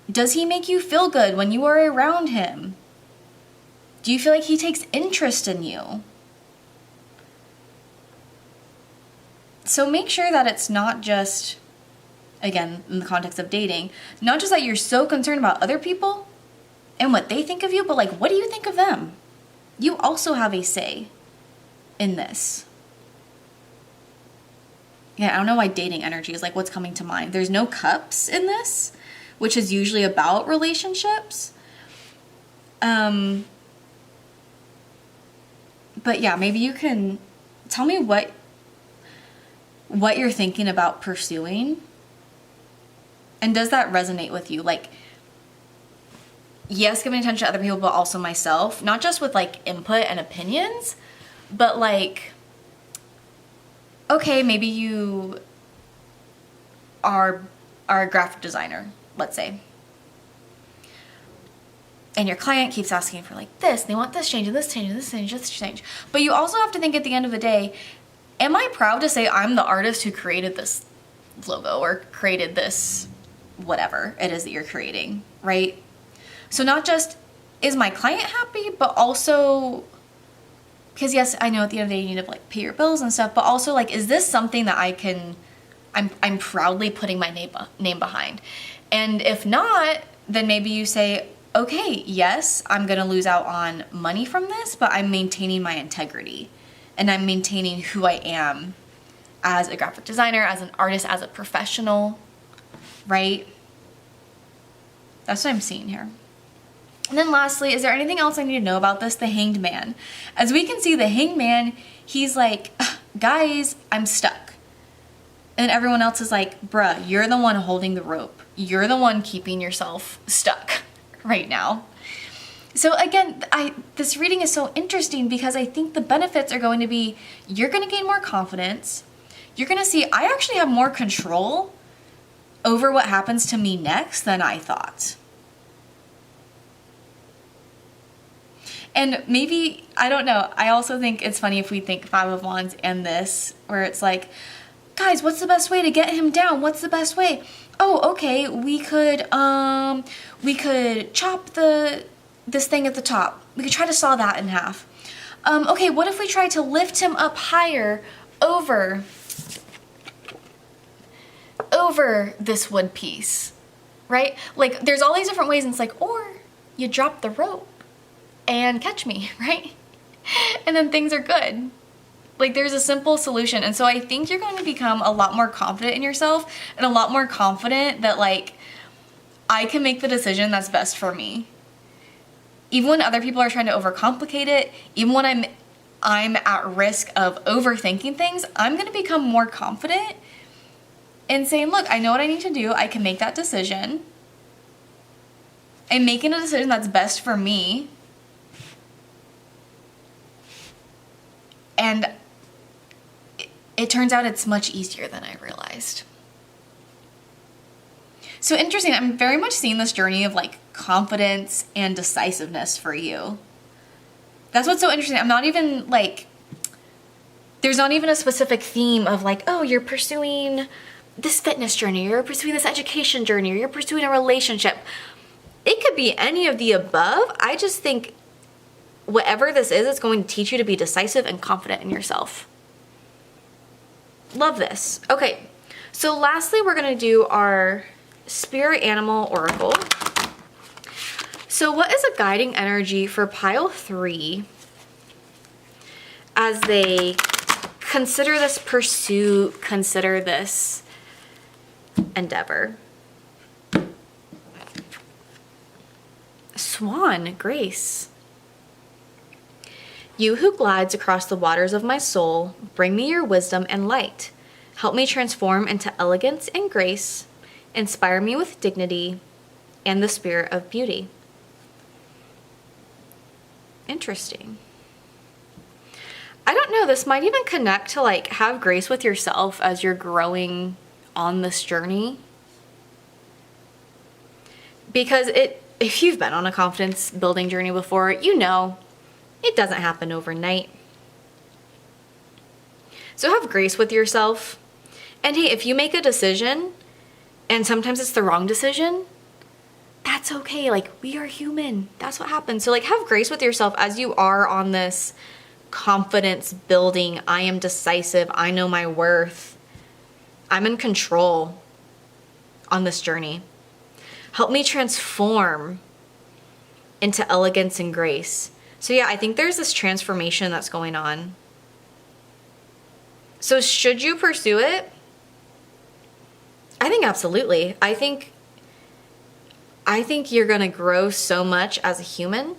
does he make you feel good when you are around him? Do you feel like he takes interest in you? So make sure that it's not just, again, in the context of dating, not just that you're so concerned about other people and what they think of you, but like, what do you think of them? You also have a say in this. Yeah, I don't know why dating energy is like what's coming to mind. There's no cups in this, which is usually about relationships. But yeah, maybe you can tell me what what you're thinking about pursuing? And does that resonate with you? Like, yes, giving attention to other people, but also myself. Not just with like input and opinions, but like, okay, maybe you are a graphic designer, let's say. And your client keeps asking for like this, they want this change, and this change, and this change, this change. But you also have to think at the end of the day, am I proud to say I'm the artist who created this logo or created this whatever it is that you're creating, right? So not just is my client happy, but also, because yes, I know at the end of the day you need to like pay your bills and stuff, but also like, is this something that I'm proudly putting my name behind? And if not, then maybe you say, okay, yes, I'm gonna lose out on money from this, but I'm maintaining my integrity and I'm maintaining who I am as a graphic designer, as an artist, as a professional, right? That's what I'm seeing here. And then lastly, is there anything else I need to know about this? The Hanged Man. As we can see, the Hanged Man, he's like, guys, I'm stuck. And everyone else is like, bruh, you're the one holding the rope. You're the one keeping yourself stuck right now. So again, this reading is so interesting because I think the benefits are going to be, you're going to gain more confidence. You're going to see, I actually have more control over what happens to me next than I thought. And maybe, I don't know, I also think it's funny if we think Five of Wands and this, where it's like, guys, what's the best way to get him down? What's the best way? Oh, okay, we could chop this thing at the top. We could try to saw that in half. Okay, what if we try to lift him up higher over this wood piece, right? Like, there's all these different ways, and it's like, or you drop the rope and catch me, right? And then things are good. Like, there's a simple solution. And so I think you're going to become a lot more confident in yourself and a lot more confident that, like, I can make the decision that's best for me. Even when other people are trying to overcomplicate it, even when I'm at risk of overthinking things, I'm going to become more confident in saying, look, I know what I need to do. I can make that decision. I'm making a decision that's best for me. And it turns out it's much easier than I realized. So interesting, I'm very much seeing this journey of like confidence and decisiveness for you. That's what's so interesting. I'm not even like, there's not even a specific theme of like, oh, you're pursuing this fitness journey, you're pursuing this education journey, or you're pursuing a relationship. It could be any of the above. I just think whatever this is, it's going to teach you to be decisive and confident in yourself. Love this. Okay, so lastly, we're going to do our Spirit Animal Oracle. So what is a guiding energy for pile 3 as they consider this pursuit, consider this endeavor? Swan, Grace. You who glides across the waters of my soul, bring me your wisdom and light. Help me transform into elegance and grace. Inspire me with dignity and the spirit of beauty. Interesting. I don't know, this might even connect to like have grace with yourself as you're growing on this journey. Because if you've been on a confidence building journey before, you know it doesn't happen overnight. So have grace with yourself. And hey, if you make a decision and sometimes it's the wrong decision, that's okay. Like, we are human. That's what happens. So like have grace with yourself as you are on this confidence building. I am decisive. I know my worth. I'm in control on this journey. Help me transform into elegance and grace. So yeah, I think there's this transformation that's going on. So should you pursue it? I think absolutely. I think you're gonna grow so much as a human.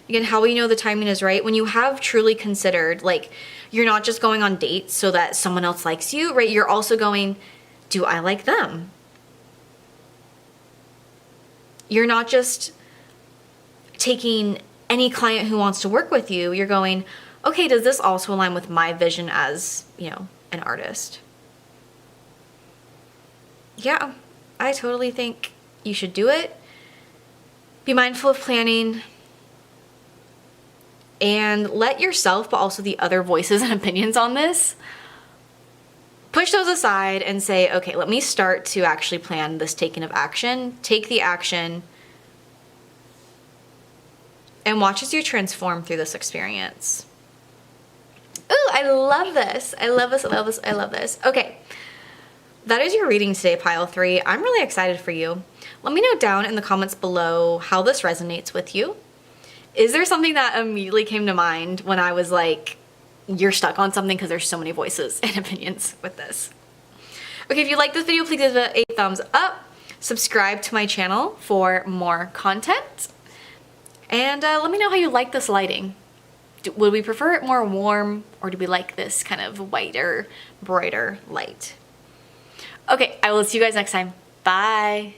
Again, how will you know the timing is right? When you have truly considered, like, you're not just going on dates so that someone else likes you, right? You're also going, do I like them? You're not just taking any client who wants to work with you. You're going, okay, does this also align with my vision as, you know, an artist? Yeah, I totally think you should do it. Be mindful of planning and let yourself, but also the other voices and opinions on this, push those aside and say, okay, let me start to actually plan this taking of action. Take the action and watch as you transform through this experience. Ooh, I love this. I love this, I love this, I love this. Okay, that is your reading today, pile 3. I'm really excited for you. Let me know down in the comments below how this resonates with you. Is there something that immediately came to mind when I was like, you're stuck on something because there's so many voices and opinions with this? Okay, if you like this video, please give it a thumbs up. Subscribe to my channel for more content. And let me know how you like this lighting. Would we prefer it more warm, or do we like this kind of whiter, brighter light? Okay, I will see you guys next time. Bye.